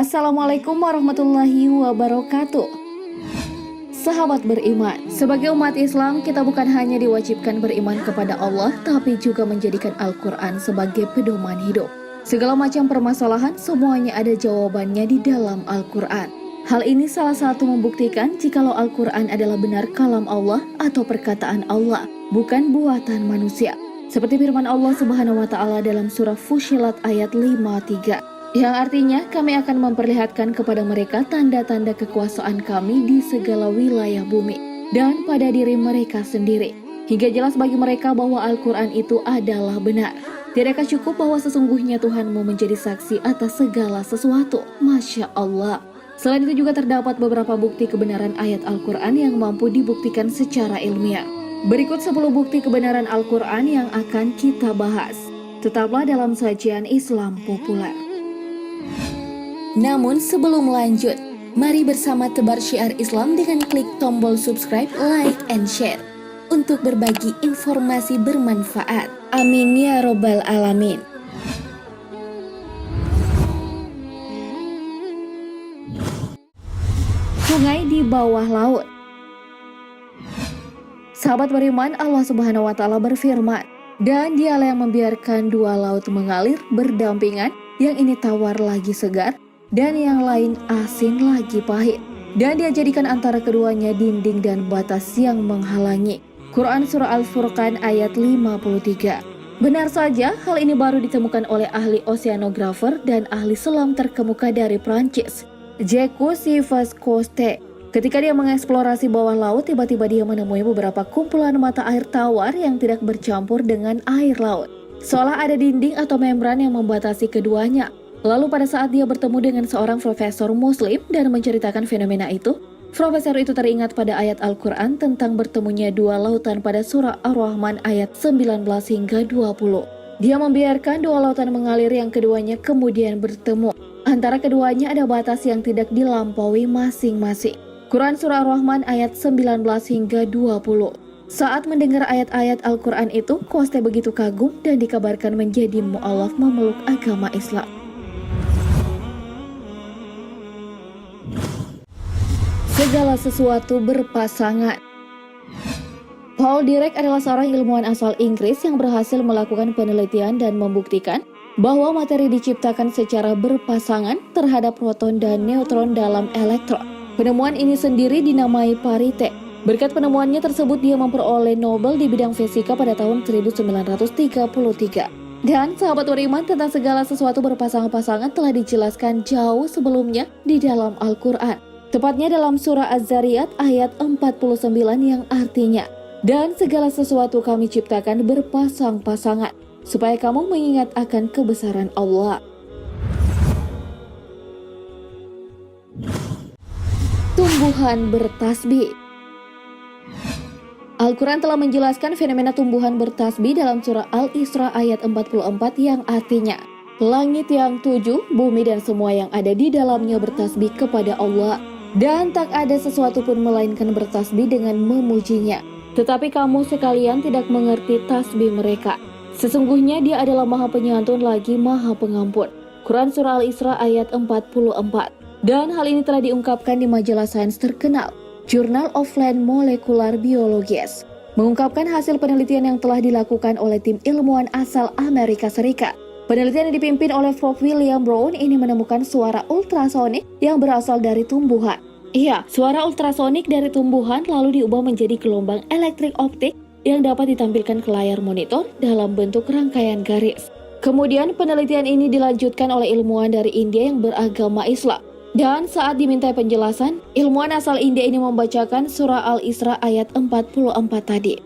Assalamualaikum warahmatullahi wabarakatuh. Sahabat beriman, sebagai umat Islam kita bukan hanya diwajibkan beriman kepada Allah, tapi juga menjadikan Al-Quran sebagai pedoman hidup. Segala macam permasalahan semuanya ada jawabannya di dalam Al-Quran. Hal ini salah satu membuktikan jikalau Al-Quran adalah benar kalam Allah atau perkataan Allah, bukan buatan manusia. Seperti firman Allah Subhanahu wa Ta'ala dalam surah Fussilat ayat 53. Yang artinya kami akan memperlihatkan kepada mereka tanda-tanda kekuasaan kami di segala wilayah bumi dan pada diri mereka sendiri, hingga jelas bagi mereka bahwa Al-Quran itu adalah benar. Tidakkah cukup bahwa sesungguhnya Tuhanmu menjadi saksi atas segala sesuatu? Masya Allah. Selain itu juga terdapat beberapa bukti kebenaran ayat Al-Quran yang mampu dibuktikan secara ilmiah. Berikut 10 bukti kebenaran Al-Quran yang akan kita bahas. Tetaplah dalam sajian Islam Populer. Namun sebelum lanjut, mari bersama tebar syiar Islam dengan klik tombol subscribe, like, and share untuk berbagi informasi bermanfaat. Amin ya robbal alamin. Sungai di bawah laut. Sahabat beriman, Allah Subhanahu wa Ta'ala berfirman, dan dialah yang membiarkan dua laut mengalir berdampingan, yang ini tawar lagi segar, dan yang lain asin lagi pahit. Dan dia jadikan antara keduanya dinding dan batas yang menghalangi. Quran Surah Al-Furqan ayat 53. Benar saja, hal ini baru ditemukan oleh ahli oceanografer dan ahli selam terkemuka dari Prancis, Jacques Cousteau. Ketika dia mengeksplorasi bawah laut, tiba-tiba dia menemui beberapa kumpulan mata air tawar yang tidak bercampur dengan air laut, seolah ada dinding atau membran yang membatasi keduanya. Lalu pada saat dia bertemu dengan seorang profesor muslim dan menceritakan fenomena itu, profesor itu teringat pada ayat Al-Quran tentang bertemunya dua lautan pada surah Ar-Rahman ayat 19 hingga 20. Dia membiarkan dua lautan mengalir yang keduanya kemudian bertemu. Antara keduanya ada batas yang tidak dilampaui masing-masing. Quran surah Ar-Rahman ayat 19 hingga 20. Saat mendengar ayat-ayat Al-Quran itu, Cousteau begitu kagum dan dikabarkan menjadi mu'alaf memeluk agama Islam. Segala sesuatu berpasangan. Paul Dirac adalah seorang ilmuwan asal Inggris yang berhasil melakukan penelitian dan membuktikan bahwa materi diciptakan secara berpasangan terhadap proton dan neutron dalam elektron. Penemuan ini sendiri dinamai parite. Berkat penemuannya tersebut dia memperoleh Nobel di bidang fisika pada tahun 1933. Dan sahabat beriman, tentang segala sesuatu berpasangan-pasangan telah dijelaskan jauh sebelumnya di dalam Al-Quran. Tepatnya dalam surah Az-Zariyat ayat 49 yang artinya, dan segala sesuatu kami ciptakan berpasang-pasangan, supaya kamu mengingat akan kebesaran Allah. Tumbuhan bertasbih. Al-Quran telah menjelaskan fenomena tumbuhan bertasbih dalam surah Al-Isra ayat 44 yang artinya, langit yang 7, bumi dan semua yang ada di dalamnya bertasbih kepada Allah. Dan tak ada sesuatu pun melainkan bertasbih dengan memujinya. Tetapi kamu sekalian tidak mengerti tasbih mereka. Sesungguhnya dia adalah maha penyantun lagi maha pengampun. Quran Surah Al-Isra ayat 44. Dan hal ini telah diungkapkan di majalah sains terkenal, Journal of Plant Molecular Biologies, mengungkapkan hasil penelitian yang telah dilakukan oleh tim ilmuwan asal Amerika Serikat. Penelitian yang dipimpin oleh Prof. William Brown ini menemukan suara ultrasonik yang berasal dari tumbuhan. Iya, suara ultrasonik dari tumbuhan lalu diubah menjadi gelombang elektrik optik yang dapat ditampilkan ke layar monitor dalam bentuk rangkaian garis. Kemudian penelitian ini dilanjutkan oleh ilmuwan dari India yang beragama Islam. Dan saat dimintai penjelasan, ilmuwan asal India ini membacakan surah Al-Isra ayat 44 tadi.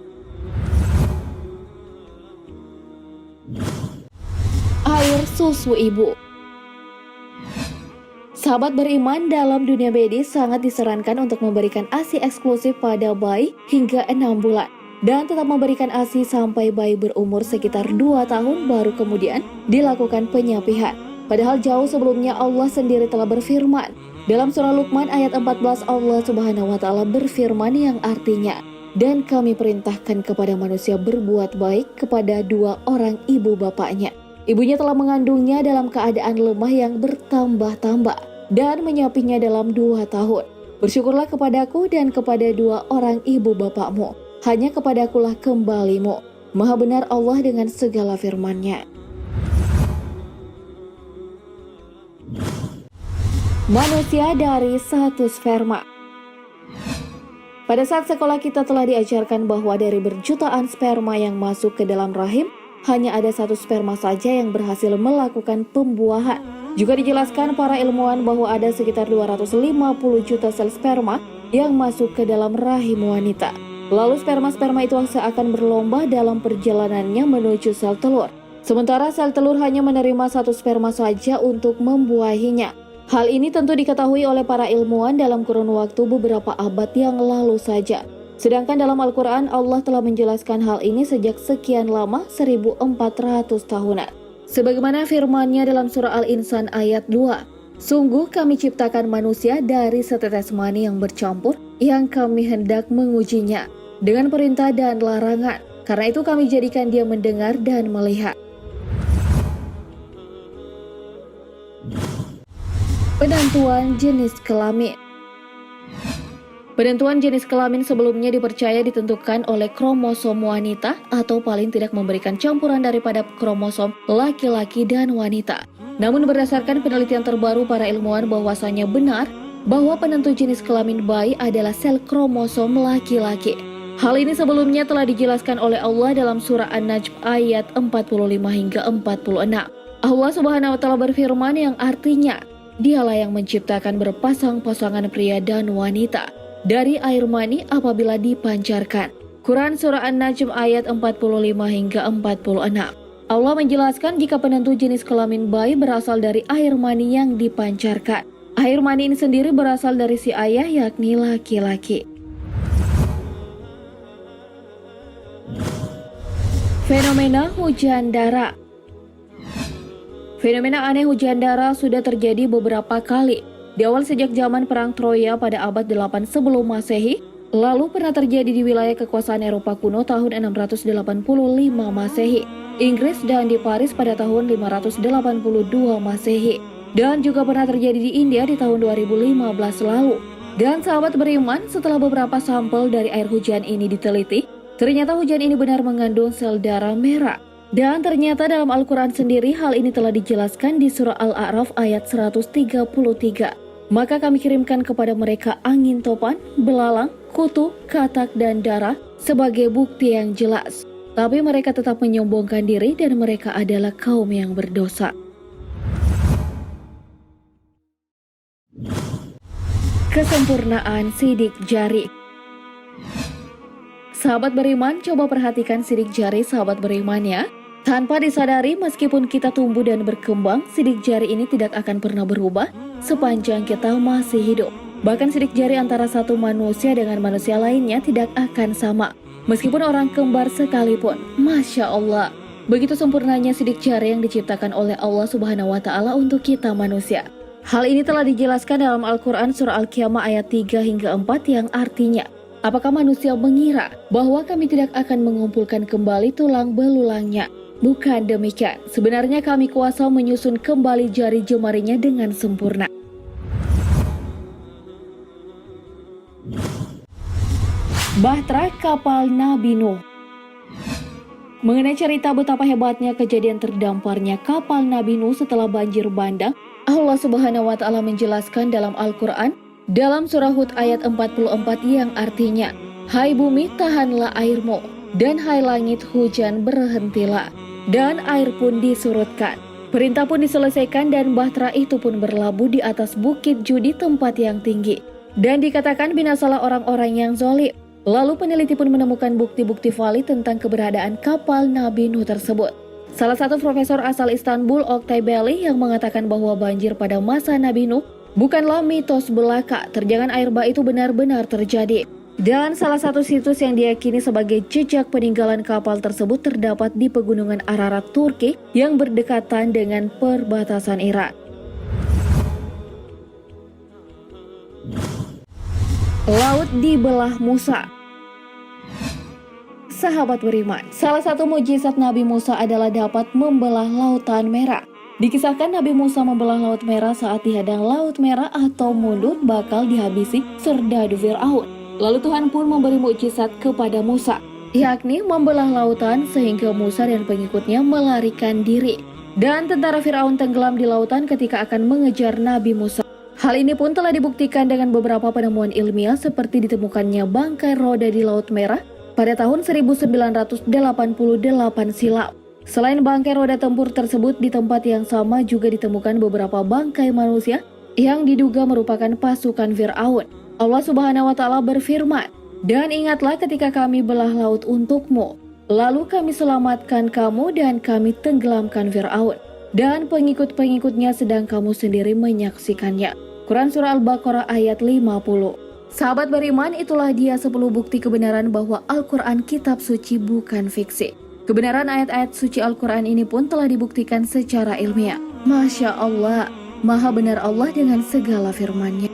Air susu ibu. Sahabat beriman, dalam dunia medis sangat disarankan untuk memberikan ASI eksklusif pada bayi hingga 6 bulan dan tetap memberikan ASI sampai bayi berumur sekitar 2 tahun baru kemudian dilakukan penyapihan. Padahal jauh sebelumnya Allah sendiri telah berfirman. Dalam surah Luqman ayat 14 Allah Subhanahu wa Ta'ala berfirman yang artinya, dan kami perintahkan kepada manusia berbuat baik kepada dua orang ibu bapaknya. Ibunya telah mengandungnya dalam keadaan lemah yang bertambah-tambah, dan menyapinya dalam 2 tahun. Bersyukurlah kepadaku dan kepada 2 orang ibu bapakmu. Hanya kepadakulah kembalimu. Maha benar Allah dengan segala firman-Nya. Manusia dari satu sperma. Pada saat sekolah kita telah diajarkan bahwa dari berjutaan sperma yang masuk ke dalam rahim, hanya ada 1 sperma saja yang berhasil melakukan pembuahan. Juga dijelaskan para ilmuwan bahwa ada sekitar 250 juta sel sperma yang masuk ke dalam rahim wanita. Lalu sperma-sperma itu seakan berlomba dalam perjalanannya menuju sel telur. Sementara sel telur hanya menerima 1 sperma saja untuk membuahinya. Hal ini tentu diketahui oleh para ilmuwan dalam kurun waktu beberapa abad yang lalu saja. Sedangkan dalam Al-Quran Allah telah menjelaskan hal ini sejak sekian lama, 1400 tahunan. Sebagaimana firman-Nya dalam surah Al-Insan ayat 2. Sungguh kami ciptakan manusia dari setetes mani yang bercampur, yang kami hendak mengujinya dengan perintah dan larangan. Karena itu kami jadikan dia mendengar dan melihat. Penentuan jenis kelamin. Penentuan jenis kelamin sebelumnya dipercaya ditentukan oleh kromosom wanita atau paling tidak memberikan campuran daripada kromosom laki-laki dan wanita. Namun berdasarkan penelitian terbaru para ilmuwan bahwasanya benar bahwa penentu jenis kelamin bayi adalah sel kromosom laki-laki. Hal ini sebelumnya telah dijelaskan oleh Allah dalam surah An-Najm ayat 45 hingga 46. Allah Subhanahu wa taala berfirman yang artinya, Dialah yang menciptakan berpasang-pasangan pria dan wanita dari air mani apabila dipancarkan. Quran Surah An-Najm ayat 45 hingga 46. Allah menjelaskan jika penentu jenis kelamin bayi berasal dari air mani yang dipancarkan. Air mani ini sendiri berasal dari si ayah yakni laki-laki. Fenomena hujan darah. Fenomena aneh hujan darah sudah terjadi beberapa kali. Di awal sejak zaman Perang Troya pada abad 8 sebelum Masehi, lalu pernah terjadi di wilayah kekuasaan Eropa kuno tahun 685 Masehi, Inggris dan di Paris pada tahun 582 Masehi, dan juga pernah terjadi di India di tahun 2015 lalu. Dan sahabat beriman, setelah beberapa sampel dari air hujan ini diteliti, ternyata hujan ini benar mengandung sel darah merah. Dan ternyata dalam Al-Quran sendiri hal ini telah dijelaskan di surah Al-A'raf ayat 133. Maka kami kirimkan kepada mereka angin topan, belalang, kutu, katak, dan darah sebagai bukti yang jelas. Tapi mereka tetap menyombongkan diri dan mereka adalah kaum yang berdosa. Kesempurnaan sidik jari. Sahabat beriman, coba perhatikan sidik jari sahabat beriman ya. Tanpa disadari, meskipun kita tumbuh dan berkembang, sidik jari ini tidak akan pernah berubah sepanjang kita masih hidup. Bahkan sidik jari antara satu manusia dengan manusia lainnya tidak akan sama, meskipun orang kembar sekalipun. Masya Allah, begitu sempurnanya sidik jari yang diciptakan oleh Allah Subhanahu wa Ta'ala untuk kita manusia. Hal ini telah dijelaskan dalam Al-Quran surah Al-Qiyamah ayat 3 hingga 4 yang artinya, apakah manusia mengira bahwa kami tidak akan mengumpulkan kembali tulang belulangnya? Bukan demikian, sebenarnya kami kuasa menyusun kembali jari jemarinya dengan sempurna. Bahtera kapal Nabi Nuh. Mengenai cerita betapa hebatnya kejadian terdamparnya kapal Nabi Nuh setelah banjir bandang, Allah Subhanahu wa Ta'ala menjelaskan dalam Al-Quran dalam surah Hud ayat 44 yang artinya, Hai bumi tahanlah airmu, dan hai langit hujan berhentilah. Dan air pun disurutkan. Perintah pun diselesaikan dan bahtera itu pun berlabuh di atas bukit judi tempat yang tinggi. Dan dikatakan binasalah orang-orang yang zalim. Lalu peneliti pun menemukan bukti-bukti valid tentang keberadaan kapal Nabi Nuh tersebut. Salah satu profesor asal Istanbul, Oktay Belli, yang mengatakan bahwa banjir pada masa Nabi Nuh bukanlah mitos belaka. Terjangan air bah itu benar-benar terjadi. Dan salah satu situs yang diyakini sebagai jejak peninggalan kapal tersebut terdapat di pegunungan Ararat, Turki yang berdekatan dengan perbatasan Irak. Laut dibelah Musa. Sahabat beriman, salah satu mukjizat Nabi Musa adalah dapat membelah Lautan Merah. Dikisahkan Nabi Musa membelah Laut Merah saat dihadang Laut Merah atau mundur bakal dihabisi serdadu Fir'aun. Lalu Tuhan pun memberi mukjizat kepada Musa, yakni membelah lautan sehingga Musa dan pengikutnya melarikan diri. Dan tentara Fir'aun tenggelam di lautan ketika akan mengejar Nabi Musa. Hal ini pun telah dibuktikan dengan beberapa penemuan ilmiah seperti ditemukannya bangkai roda di Laut Merah pada tahun 1988 silam. Selain bangkai roda tempur tersebut, di tempat yang sama juga ditemukan beberapa bangkai manusia yang diduga merupakan pasukan Fir'aun. Allah Subhanahu wa Ta'ala berfirman, "Dan ingatlah ketika kami belah laut untukmu, lalu kami selamatkan kamu dan kami tenggelamkan Fir'aun dan pengikut-pengikutnya sedang kamu sendiri menyaksikannya." Quran Surah Al-Baqarah ayat 50. Sahabat beriman, itulah dia 10 bukti kebenaran bahwa Al-Quran kitab suci bukan fiksi. Kebenaran ayat-ayat suci Al-Quran ini pun telah dibuktikan secara ilmiah. Masya Allah, maha benar Allah dengan segala firman-Nya.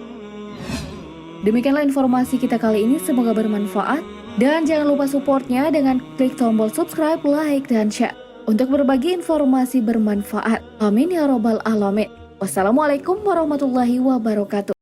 Demikianlah informasi kita kali ini, semoga bermanfaat. Dan jangan lupa supportnya dengan klik tombol subscribe, like, dan share untuk berbagi informasi bermanfaat. Amin ya robbal alamin. Wassalamualaikum warahmatullahi wabarakatuh.